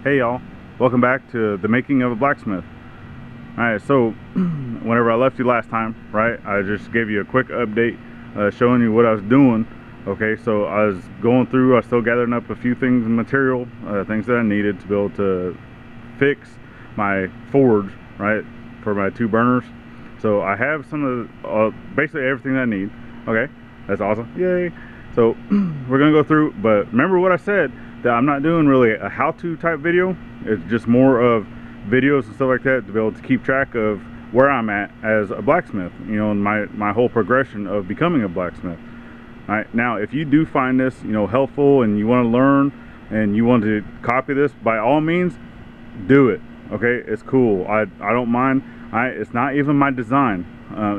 Hey y'all, welcome back to the making of a blacksmith. Alright, so whenever I left you last time, right, I just gave you a quick update showing you what I was doing. Okay, so I was going through, I was still gathering up a few things, material, things that I needed to be able to fix my forge, right, for my two burners. So I have some of the, basically everything that I need. Okay, that's awesome, yay. So we're gonna go through, but remember what I said, that I'm not doing really a how-to type video. It's just more of videos and stuff like that to be able to keep track of where I'm at as a blacksmith, you know, and my whole progression of becoming a blacksmith. All right, now if you do find this, you know, helpful and you want to learn and you want to copy this, by all means do it. Okay, it's cool. I don't mind. It's not even my design.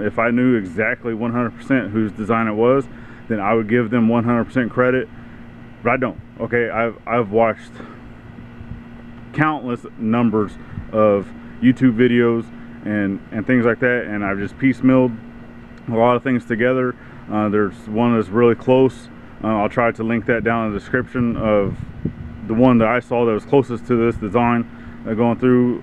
If I knew exactly 100% whose design it was, then I would give them 100% credit, but I don't. Okay, I've watched countless numbers of YouTube videos and things like that, and I've just piecemealed a lot of things together. There's one that's really close. I'll try to link that down in the description of the one that I saw that was closest to this design going through.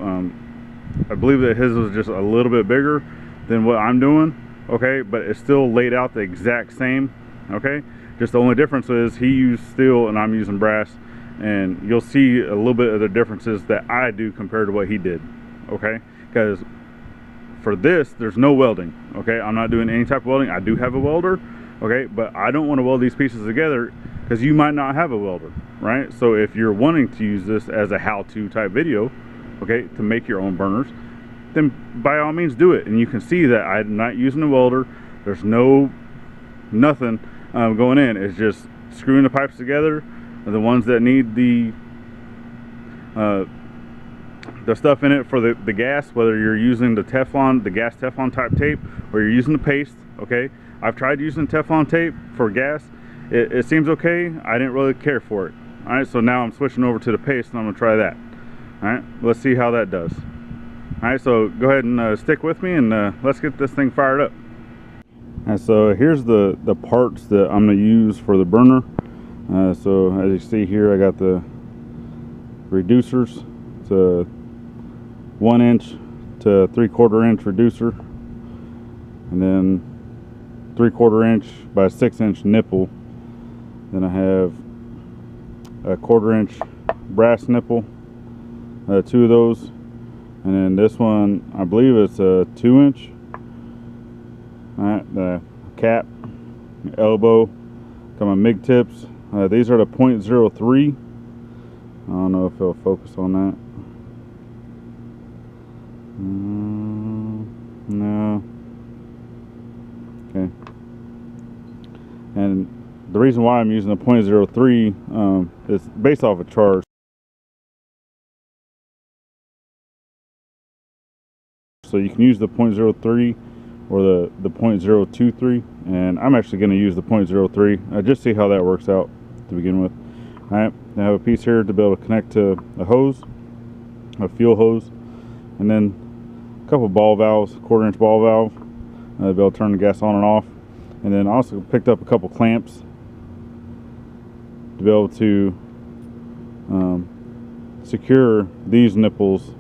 I believe that his was just a little bit bigger than what I'm doing. Okay, but it's still laid out the exact same. Okay, just the only difference is he used steel and I'm using brass, and you'll see a little bit of the differences that I do compared to what he did. Okay, because for this there's no welding. Okay, I'm not doing any type of welding. I do have a welder, okay, but I don't want to weld these pieces together because you might not have a welder, right? So if you're wanting to use this as a how-to type video, okay, to make your own burners, then by all means do it. And you can see that I'm not using a welder. There's nothing going in. It's just screwing the pipes together, the ones that need the stuff in it for the gas, whether you're using the Teflon, the gas Teflon type tape, or you're using the paste. Okay, I've tried using Teflon tape for gas. It seems okay. I didn't really care for it. All right, so now I'm switching over to the paste and I'm gonna try that. All right, let's see how that does. All right, so go ahead and stick with me, and let's get this thing fired up. And so here's the parts that I'm going to use for the burner. So as you see here, I got the reducers. It's a 1 inch to 3/4 inch reducer, and then 3/4 inch by 6 inch nipple. Then I have a 1/4 inch brass nipple, 2 of those, and then this one I believe it's a 2 inch. Alright, the cap, elbow, got my MIG tips. These are the 0.03. I don't know if it'll focus on that. No. Okay. And the reason why I'm using the 0.03 is based off a chart. So you can use the 0.03 or the 0.023, and I'm actually going to use the 0.03 just see how that works out to begin with. Alright, I have a piece here to be able to connect to a hose, a fuel hose, and then a couple ball valves, 1/4 inch ball valve to be able to turn the gas on and off, and then also picked up a couple clamps to be able to secure these nipples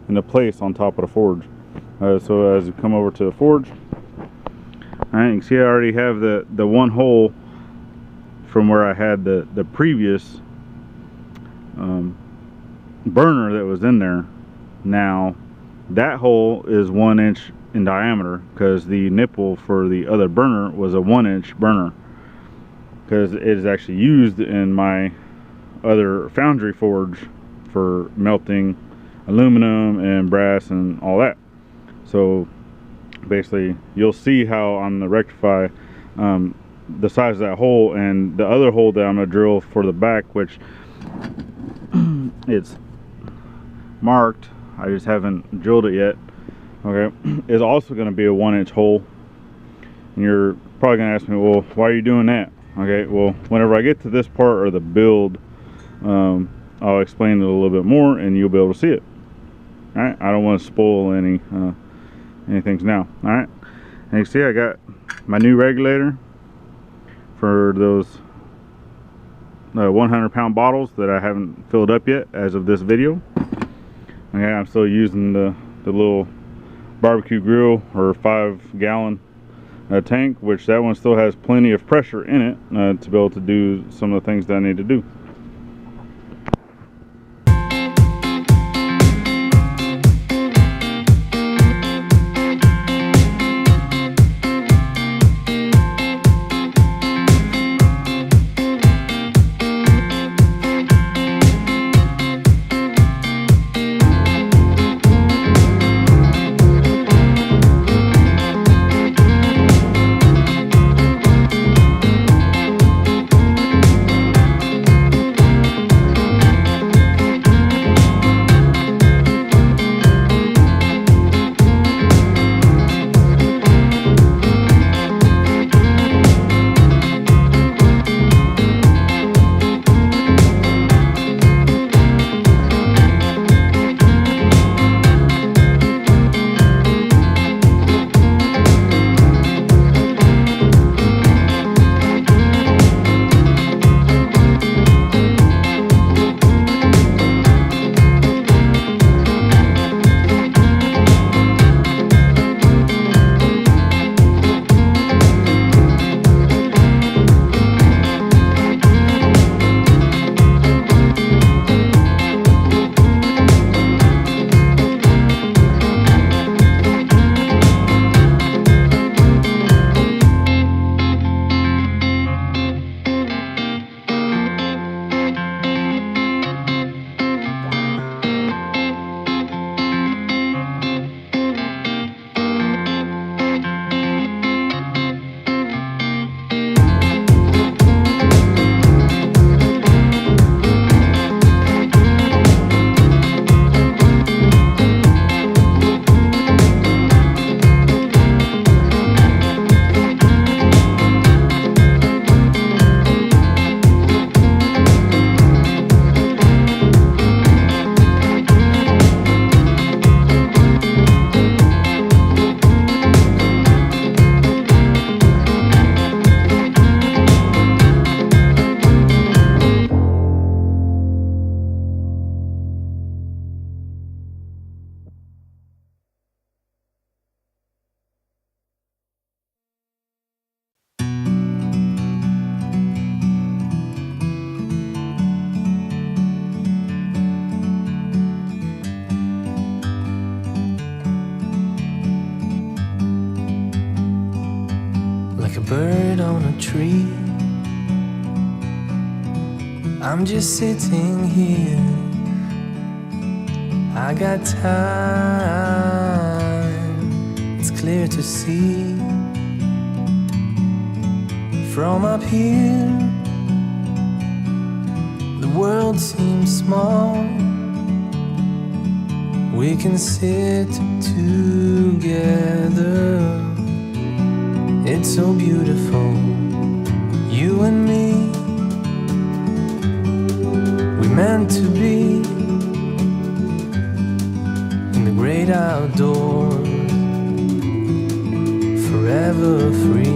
into place on top of the forge. So as you come over to the forge, alright, you can see I already have the one hole from where I had the previous burner that was in there. Now that hole is 1 inch in diameter because the nipple for the other burner was a 1 inch burner, because it is actually used in my other foundry forge for melting aluminum and brass and all that. So basically you'll see how I'm going to rectify the size of that hole, and the other hole that I'm going to drill for the back, which it's marked, I just haven't drilled it yet, okay, is also going to be a 1 inch hole. And you're probably going to ask me, well, why are you doing that? Okay, well, whenever I get to this part of the build, I'll explain it a little bit more and you'll be able to see it. All right, I don't want to spoil anything now. All right, and you see I got my new regulator for those 100-pound bottles that I haven't filled up yet as of this video. Okay, I'm still using the little barbecue grill or 5-gallon tank, which that one still has plenty of pressure in it to be able to do some of the things that I need to do. like a bird on a tree. I'm just sitting here, I got time, it's clear to see. From up here, the world seems small. We can sit together, it's so beautiful, you and me. We meant to be in the great outdoors, forever free.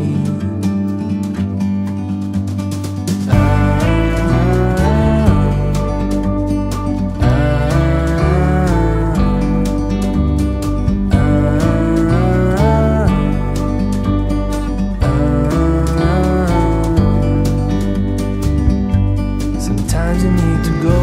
Sometimes you need to go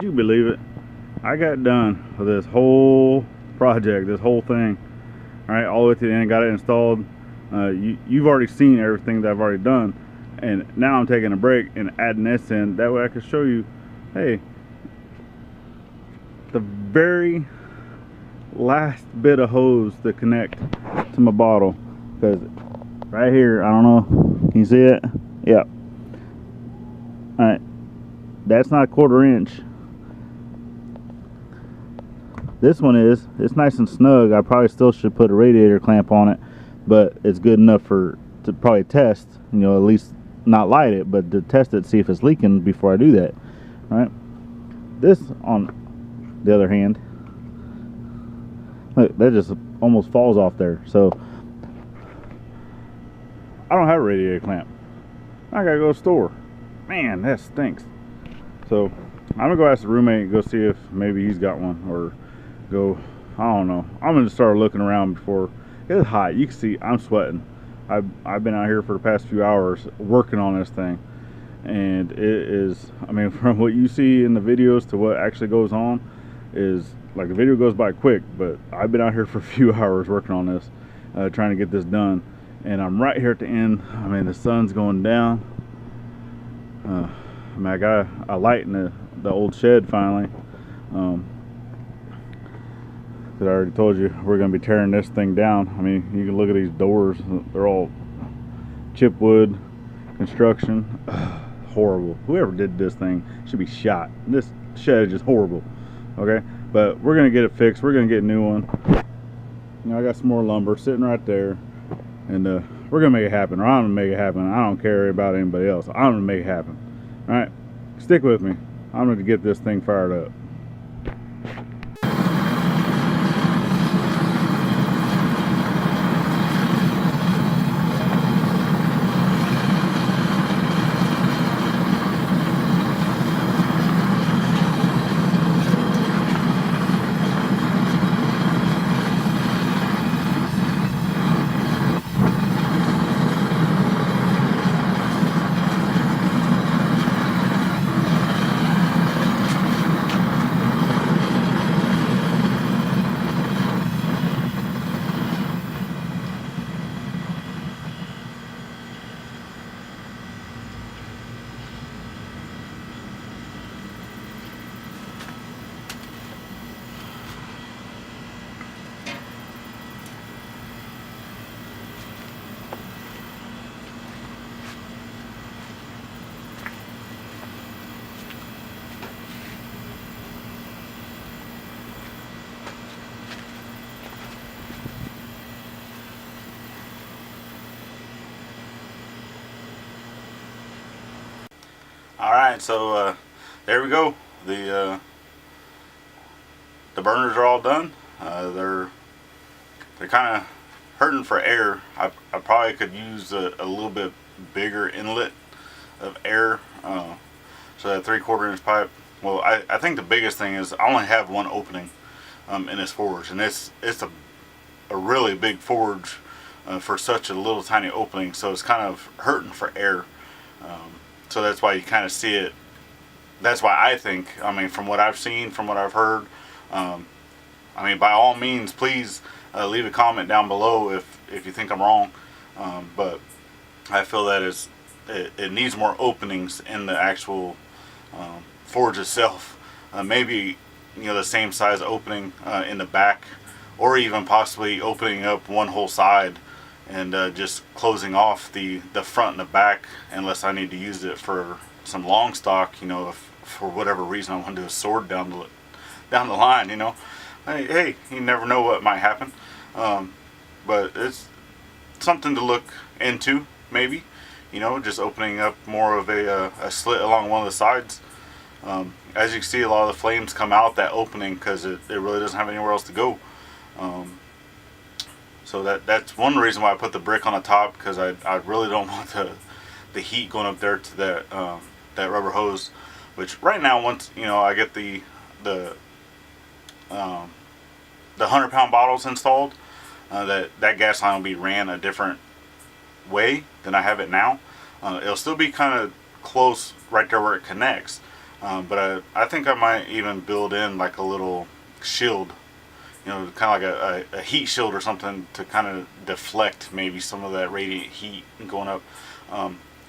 you believe it? I got done with this whole project, this whole thing, right, all the way to the end. Got it installed. You've already seen everything that I've already done, and now I'm taking a break and adding this in. That way I can show you, hey, the very last bit of hose to connect to my bottle, because right here, I don't know, can you see it? Yeah. All right, that's not a 1/4 inch. This one is. It's nice and snug. I probably still should put a radiator clamp on it, but it's good enough to probably test, you know, at least not light it, but to test it, see if it's leaking before I do that. Right. This, on the other hand, look, that just almost falls off there. So I don't have a radiator clamp. I gotta go to the store. Man, that stinks. So I'm gonna go ask the roommate and go see if maybe he's got one, or go, I don't know. I'm gonna start looking around before. It's hot. You can see I'm sweating. I've been out here for the past few hours working on this thing, and it is, I mean, from what you see in the videos to what actually goes on, is like the video goes by quick, but I've been out here for a few hours working on this, trying to get this done, and I'm right here at the end. I mean, the sun's going down. I mean, I got a light in the old shed finally. That I already told you we're going to be tearing this thing down. I mean, you can look at these doors. They're all chipwood construction. Horrible. Whoever did this thing should be shot. This shed is just horrible. Okay, but we're going to get it fixed. We're going to get a new one. You know, I got some more lumber sitting right there, and we're going to make it happen, or I'm going to make it happen. I don't care about anybody else. I'm going to make it happen. All right, stick with me. I'm going to get this thing fired up. Alright, so there we go. The burners are all done. They're kind of hurting for air. I probably could use a little bit bigger inlet of air. So that 3/4 inch pipe. Well, I think the biggest thing is I only have one opening in this forge, and it's a really big forge for such a little tiny opening. So it's kind of hurting for air. So that's why you kind of see it. That's why I think, I mean, from what I've seen, from what I've heard, I mean, by all means, please leave a comment down below if you think I'm wrong. But I feel that it needs more openings in the actual forge itself. Maybe, you know, the same size opening in the back, or even possibly opening up one whole side and just closing off the front and the back, unless I need to use it for some long stock, you know, if for whatever reason I want to do a sword down the line, you know. Hey, you never know what might happen. But it's something to look into, maybe, you know, just opening up more of a slit along one of the sides. As you can see, a lot of the flames come out that opening because it really doesn't have anywhere else to go. So that's one reason why I put the brick on the top, because I really don't want the heat going up there to that rubber hose. Which right now, once you know I get the 100-pound bottles installed, that gas line will be ran a different way than I have it now. It'll still be kind of close right there where it connects, But I think I might even build in like a little shield, you know, kind of like a heat shield or something to kind of deflect maybe some of that radiant heat going up.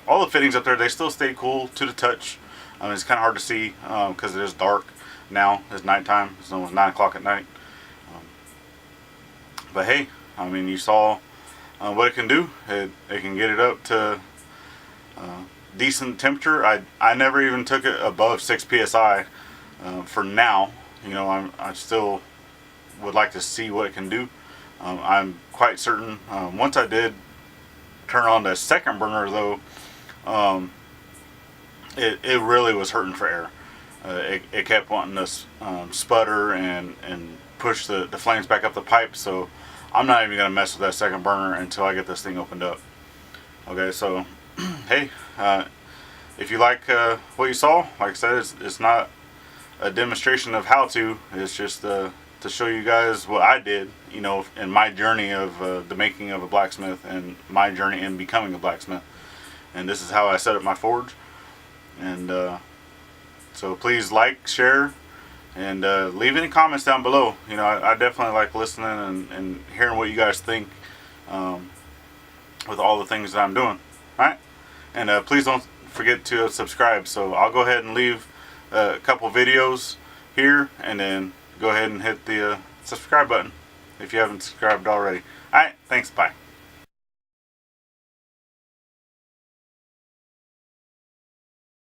All the fittings up there, they still stay cool to the touch. It's kind of hard to see because it is dark now. It's nighttime. It's almost 9 o'clock at night. But hey, I mean, you saw what it can do. It can get it up to decent temperature. I never even took it above 6 psi for now. You know, I still would like to see what it can do. I'm quite certain once I did turn on the second burner though, it really was hurting for air. It kept wanting to sputter and push the flames back up the pipe, so I'm not even going to mess with that second burner until I get this thing opened up. Okay, so hey, if you like what you saw, like I said, it's not a demonstration of how to. It's just to show you guys what I did, you know, in my journey of the making of a blacksmith and my journey in becoming a blacksmith. And this is how I set up my forge. And so please like, share, and leave any comments down below. You know, I definitely like listening and hearing what you guys think with all the things that I'm doing. Alright? And please don't forget to subscribe. So I'll go ahead and leave a couple videos here, and then go ahead and hit the subscribe button if you haven't subscribed already. Alright, thanks, bye.